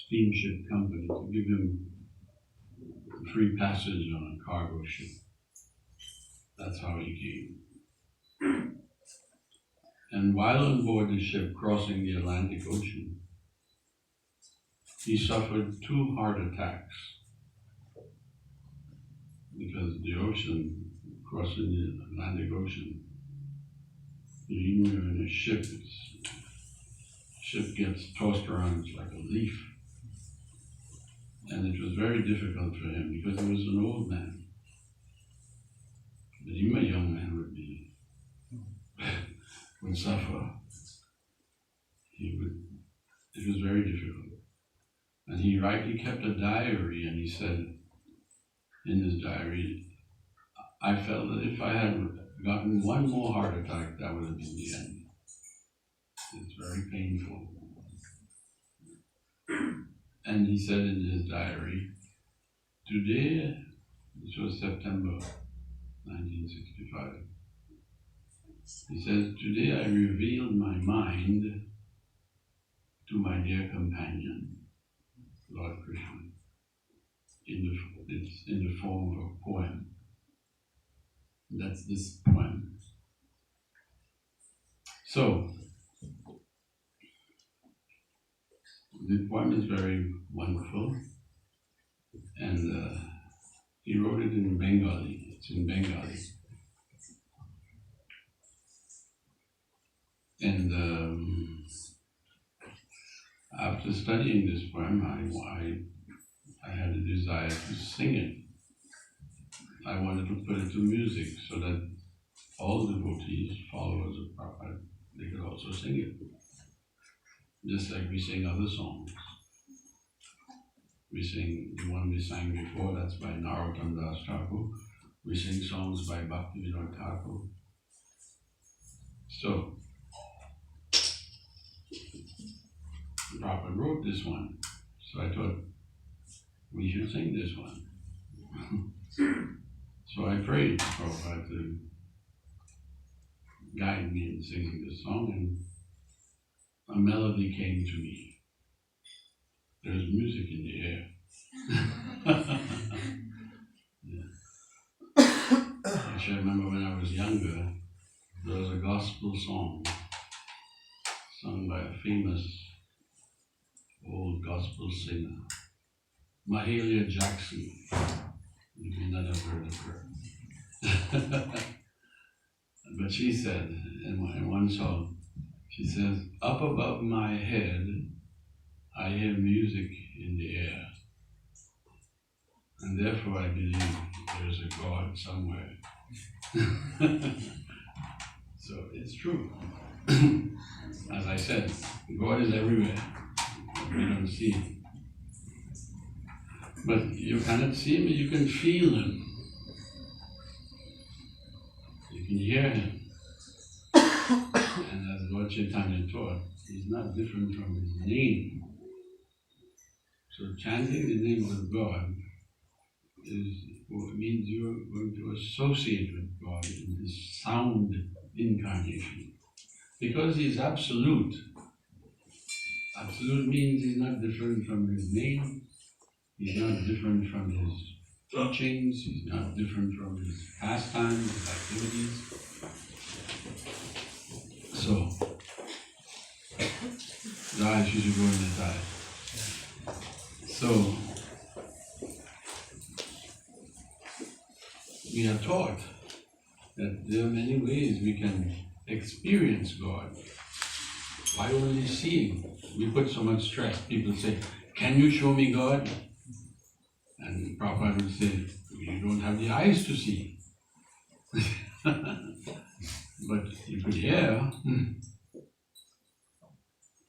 steamship company to give him free passage on a cargo ship. That's how he came. And while on board the ship crossing the Atlantic Ocean, he suffered 2 heart attacks because the ocean, crossing the Atlantic Ocean, even when you're in a ship, ship gets tossed around, it's like a leaf. And it was very difficult for him because he was an old man. But even a young man would suffer. It was very difficult. And he kept a diary, and he said in his diary, I felt that if I had gotten 1 more heart attack, that would have been the end. It's very painful. And he said in his diary, today, this was September 1965, he says, today I revealed my mind to my dear companion, Lord Krishna, it's in the form of a poem. That's this poem. So, the poem is very wonderful, and he wrote it in Bengali. It's in Bengali. And after studying this poem, I had a desire to sing it. I wanted to put it to music so that all devotees, followers of Prabhupada, they could also sing it. Just like we sing other songs. We sing, the one we sang before, that's by Narottam Das Thakur. We sing songs by Bhaktivinoda Thakur. So, Prabhupada wrote this one, so I thought we should sing this one. So I prayed to Prabhupada to guide me in singing this song, and a melody came to me. There's music in the air. Yeah. Actually, I remember when I was younger, there was a gospel song sung by a famous old gospel singer, Mahalia Jackson. You may not have heard of her. But she said in one song, she says, up above my head, I hear music in the air. And therefore I believe there's a God somewhere. So it's true. As I said, God is everywhere. We don't see him. But you cannot see him, but you can feel him. You can hear him. And as Lord Chaitanya taught, he's not different from his name. So chanting the name of God means you're going to associate with God in his sound incarnation. Because he's absolute. Absolute means he's not different from his name, he's not different from his teachings, he's not different from his pastimes, his activities. So, Jai Shri Guru. So, we are taught that there are many ways we can experience God. Why only seeing? We put so much stress. People say, can you show me God? And Prabhupada would say, you don't have the eyes to see. But you could hear,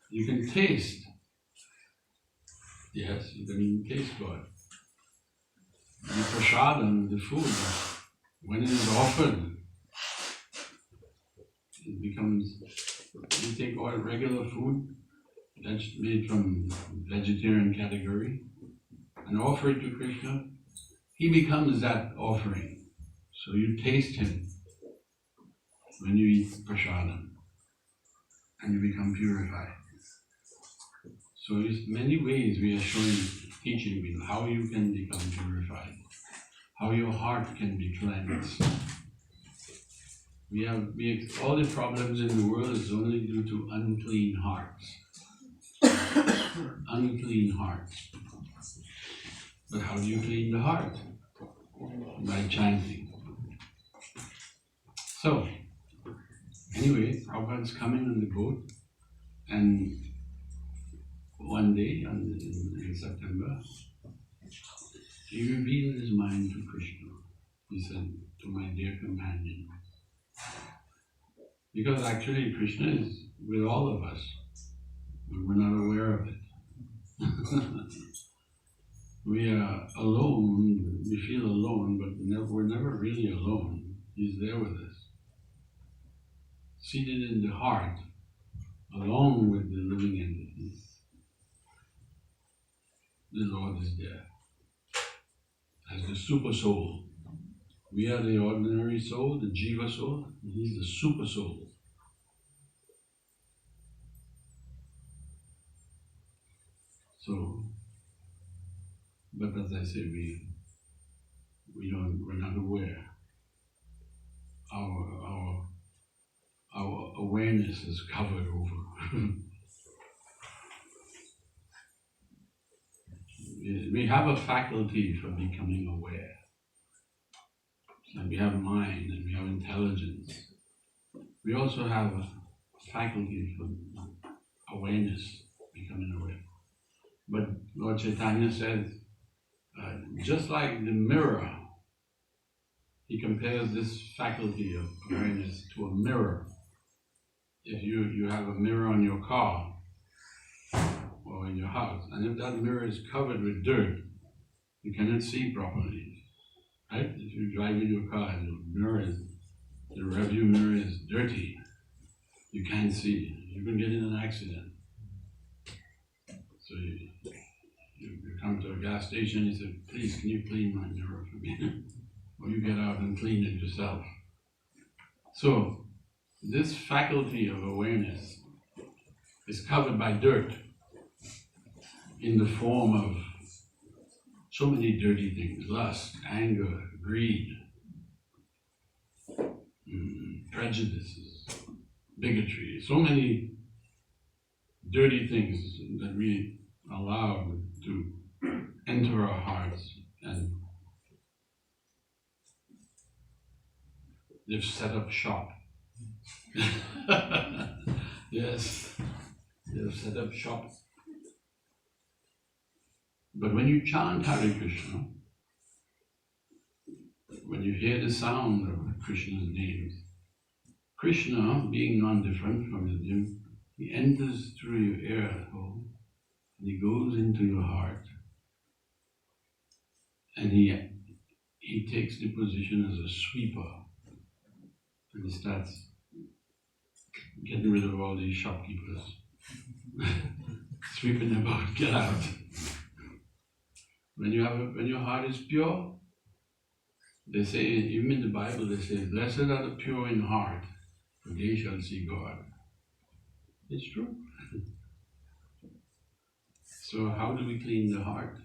you can taste. Yes, you can even taste God. The prasadam, the food, when it is offered, it becomes, you take all regular food that's made from vegetarian category and offer it to Krishna, he becomes that offering. So you taste him when you eat prasadam and you become purified. So in many ways we are teaching people how you can become purified, how your heart can be cleansed. All the problems in the world is only due to unclean hearts. Unclean hearts. But how do you clean the heart? By chanting. So, anyway, Prabhupada's coming on the boat, and one day in September, he revealed his mind to Krishna. He said, to my dear companion. Because actually Krishna is with all of us, but we're not aware of it. We are alone, we feel alone, but we're never really alone. He's there with us. Seated in the heart, along with the living entities, the Lord is there. As the super soul. We are the ordinary soul, the jiva soul, and he's the super soul. So, but as I say, we're not aware. Our awareness is covered over. We have a faculty for becoming aware. So we have mind and we have intelligence. We also have a faculty for awareness, becoming aware. But Lord Chaitanya says, just like the mirror, he compares this faculty of awareness to a mirror. If you have a mirror on your car or in your house, and if that mirror is covered with dirt, you cannot see properly. Right? If you drive in your car and the rearview mirror is dirty, you can't see. You can get in an accident. So you come to a gas station and say, please, can you clean my mirror for me? Or you get out and clean it yourself. So this faculty of awareness is covered by dirt in the form of so many dirty things: lust, anger, greed, prejudices, bigotry, so many dirty things that we allow to enter our hearts, and they've set up shop. Yes, they've set up shop. But when you chant Hare Krishna, when you hear the sound of Krishna's names, Krishna, being non-different from his name, he enters through your ear hole, and he goes into your heart, and he takes the position as a sweeper, and he starts getting rid of all these shopkeepers, sweeping them out, get out. When your heart is pure, they say, even in the Bible, they say, blessed are the pure in heart, for they shall see God. It's true. So how do we clean the heart?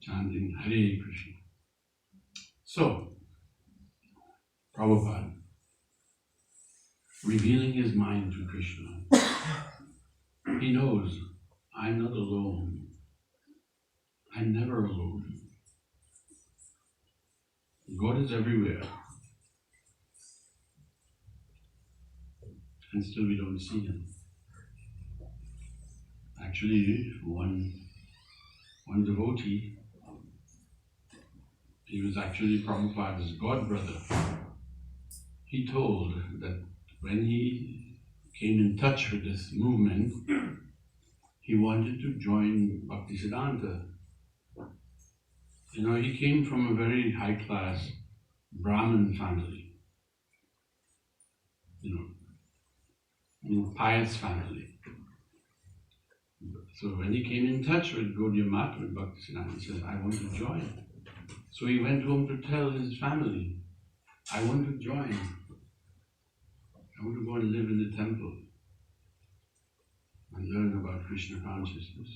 Chanting Hare Krishna. So, Prabhupada, revealing his mind to Krishna, he knows, I'm not alone. I'm never alone. God is everywhere. And still we don't see him. Actually, one devotee, he was actually Prabhupada's god brother. He told that when he came in touch with this movement, he wanted to join Bhaktisiddhānta. You know, he came from a very high-class Brahmin family, pious family. So when he came in touch with Gaudiya Math, with Bhaktisiddhānta, he said, I want to join. So he went home to tell his family, I want to join. I want to go and live in the temple. and learn about Krishna consciousness.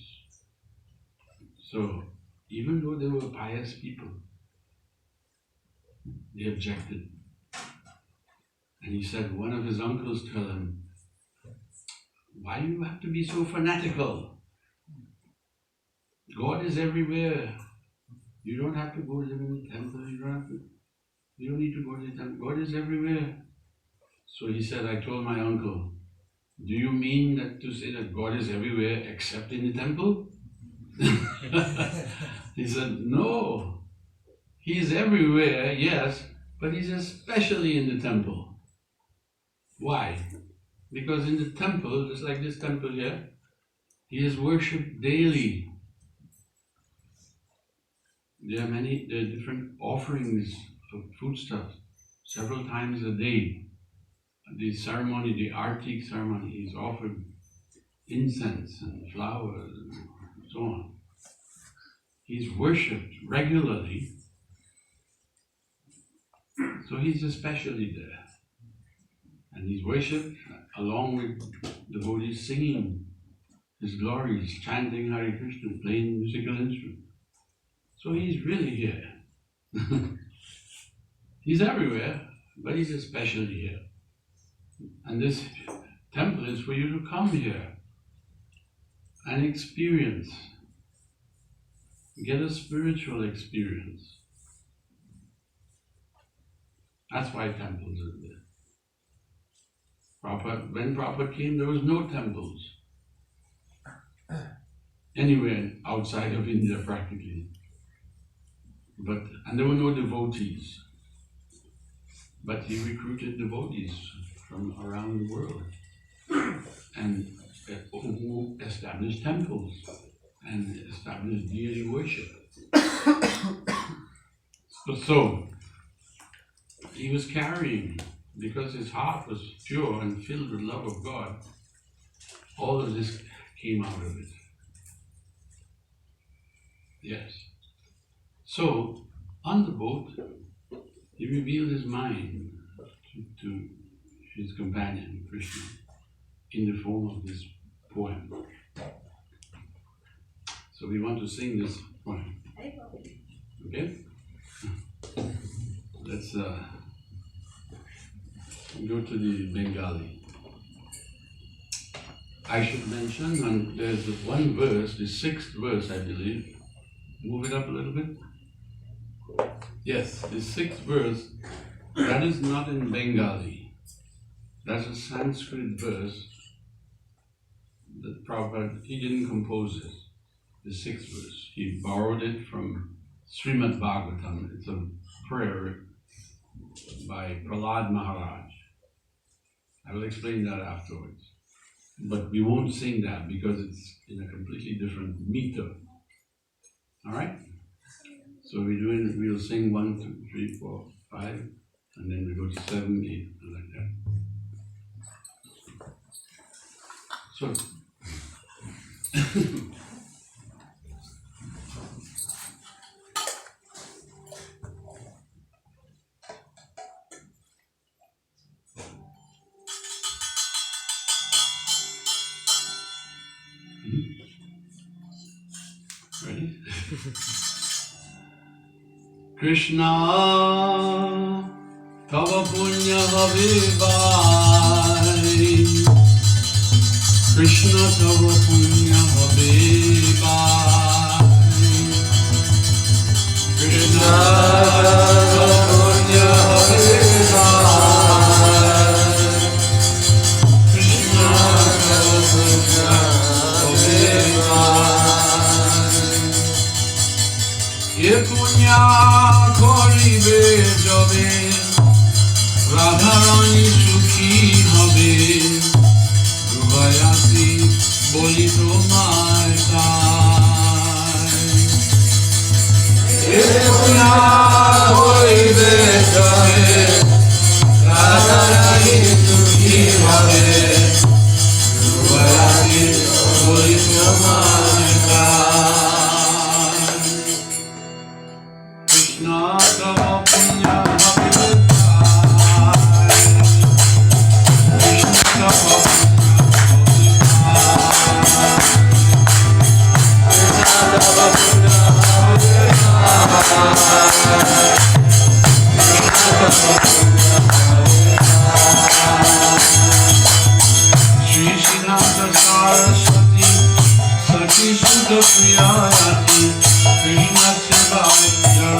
So, even though they were pious people, they objected. And he said, one of his uncles told him, why do you have to be so fanatical? God is everywhere. You don't have to go live in the temple. You don't need to go to the temple. God is everywhere. So he said, I told my uncle, do you mean that to say that God is everywhere except in the temple? He said, no. He is everywhere, yes, but he's especially in the temple. Why? Because in the temple, just like this temple here, he is worshipped daily. There are different offerings of foodstuffs several times a day. The ceremony, the artik ceremony, is offered incense and flowers and so on. He's worshipped regularly, so he's especially there. And he's worshipped along with devotees singing his glories, chanting Hare Krishna, playing musical instruments. So he's really here. He's everywhere, but he's especially here. And this temple is for you to come here and experience, get a spiritual experience. That's why temples are there. When Prabhupada came, there was no temples anywhere outside of India practically. And there were no devotees. But he recruited devotees from around the world and who established temples and established deity worship. So he was carrying, because his heart was pure and filled with love of God, all of this came out of it. Yes. So, on the boat, he revealed his mind to his companion, Krishna, in the form of this poem. So we want to sing this poem. Okay? Let's go to the Bengali. I should mention, there's one verse, the 6th verse, I believe. Move it up a little bit. Yes, the 6th verse, that is not in Bengali. That's a Sanskrit verse that Prabhupada, he didn't compose it, the 6th verse. He borrowed it from Srimad Bhagavatam. It's a prayer by Prahlad Maharaj. I will explain that afterwards. But we won't sing that because it's in a completely different meter. Alright? So we'll sing 1, 2, 3, 4, 5, and then we go to 7, 8, and like that. So ready? Krsna Tava Punya Habe Bhai, Krsna Tava Punya Habe Bhai, Krsna Tava Punya Habe Bhai, Krsna Tava Punya Habe Bhai, ye punya koribe jabe, rādhārān sukhī habe, dhruva boli tomā. Ye punya koribe jabe, rādhārān sukhī habe, dhruva boli tomā. Krsna Tava Punya Habe Bhai, Krsna Tava Punya Habe Bhai, priya yati Krishna a-sebāya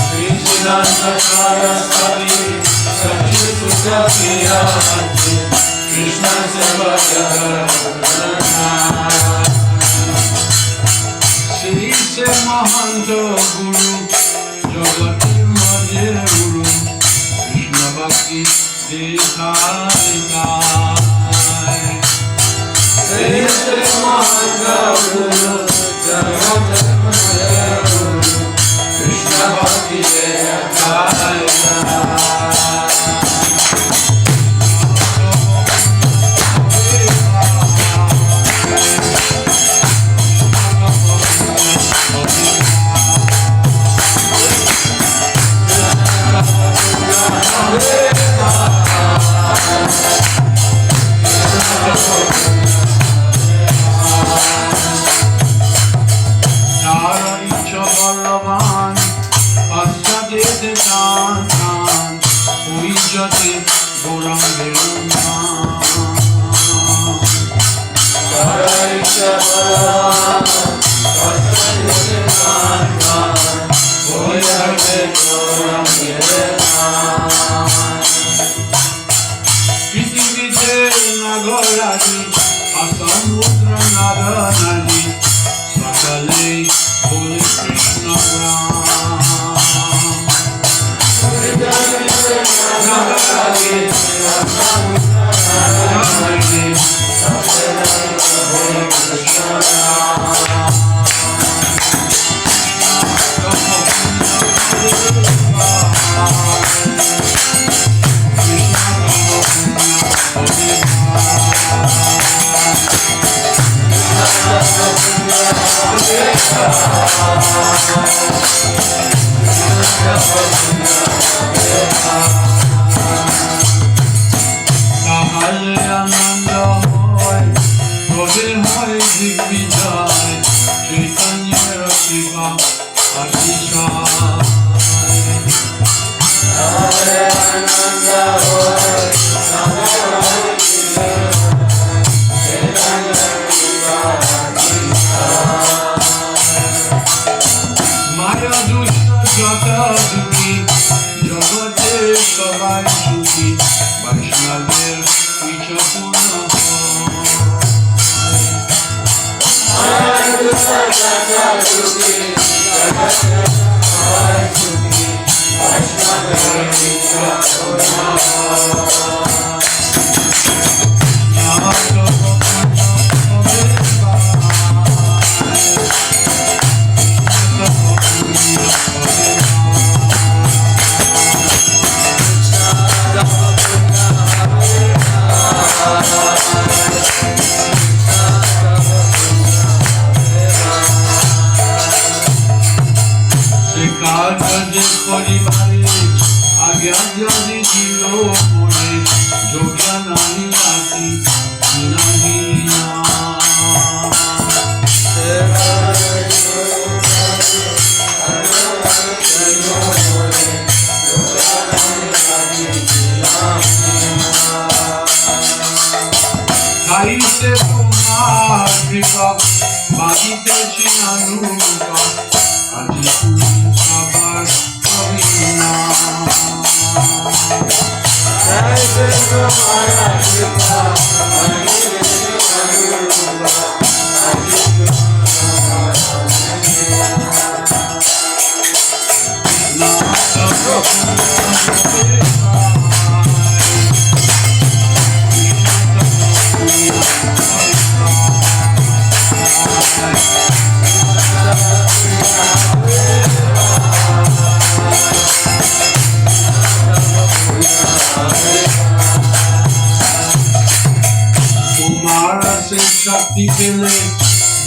śrī-siddhānta saraswatī śacī-suta priya yati Krishna a-sebāya śrī se mohānta-guru jagater guru Krishna a-bhakti śrī se mohānta-guru jagater guru Krishna a-bhakti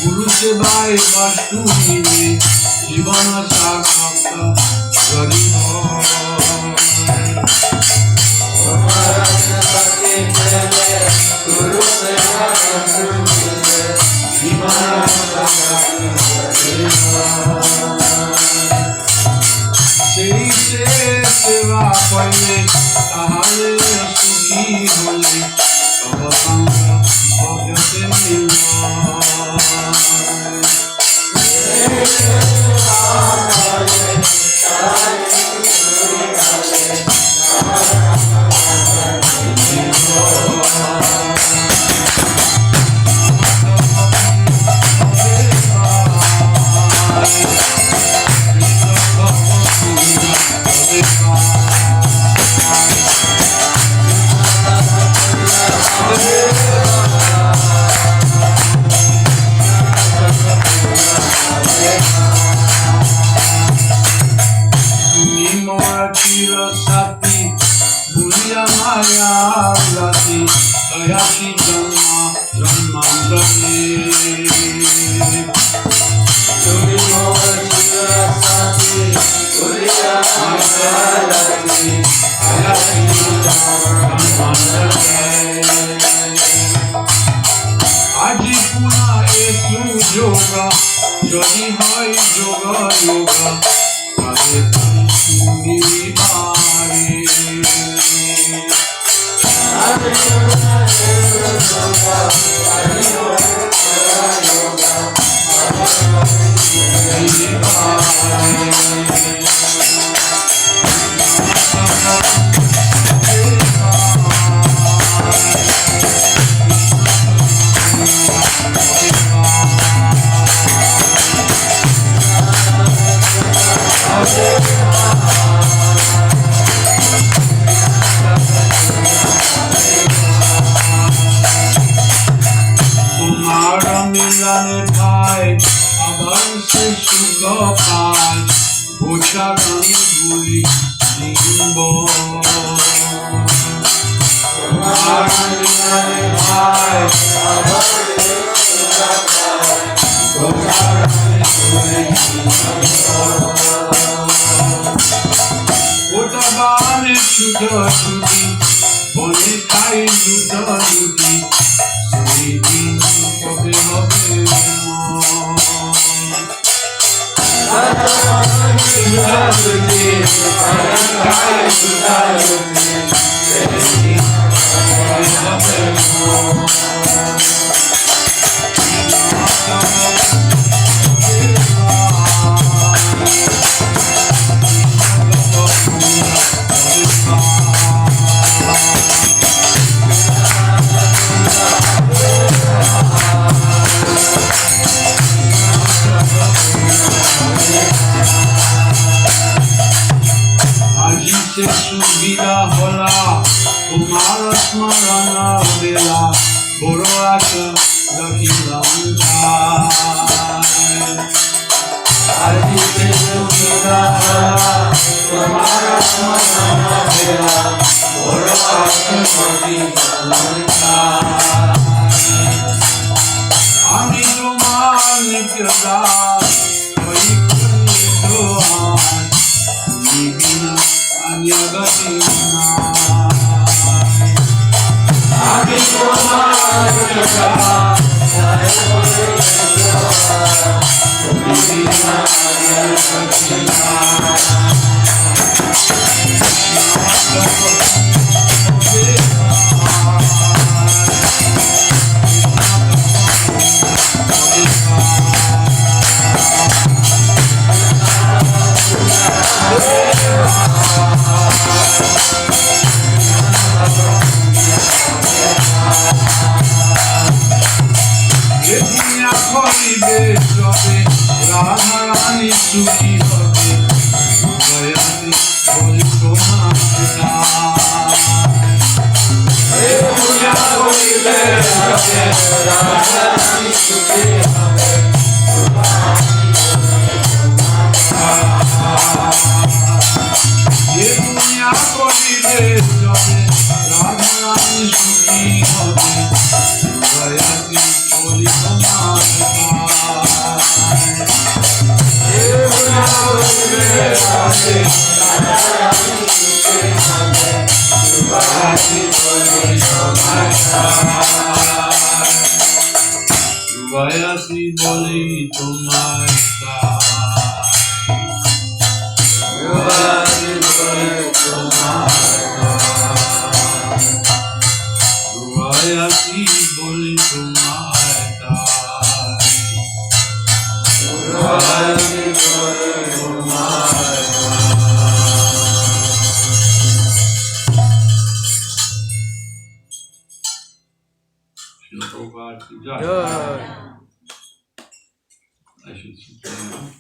guru-sebāya vastu mile jivana sakata seva paile tahale sukhī boli tava punya habe Aji puna esu yoga, jodi hai yoga yoga, kare puni bhai. Aji puna esu yoga, jodi hai yoga, kare puni bhai. तुम्हारा मिलन भाई अबर से सुख पाए भूषा गणी भूली निगुंबो तुम्हारा मिलन भाई अबर से सुख पाए भूषा गणी भूली निगुंबो ओटबाने छुटा छुटी बोले खाई लुटा लुटी सुईती कबे হবে लुटा लुटी खाई लुटा लुटी सुईती कबे হবে সুবিধা হলা তোমার স্মরণ বেলা বড় আশা দেখিলাম আজিতে সুবিধা হলা তোমার স্মরণ বেলা বড় আশা দেখিলাম আমি তোমার নিত্য দাস ওই বিনা Agnidev Abi tomā Punya koribe jabe rādhārān sukhī habe Vaishnava boli tomā Punya koribe jabe rādhārān sukhī habe Punya koribe jabe rādhārān sukhī habe Vaishnava boli tomā Vaishnava boli tomā I should sit down.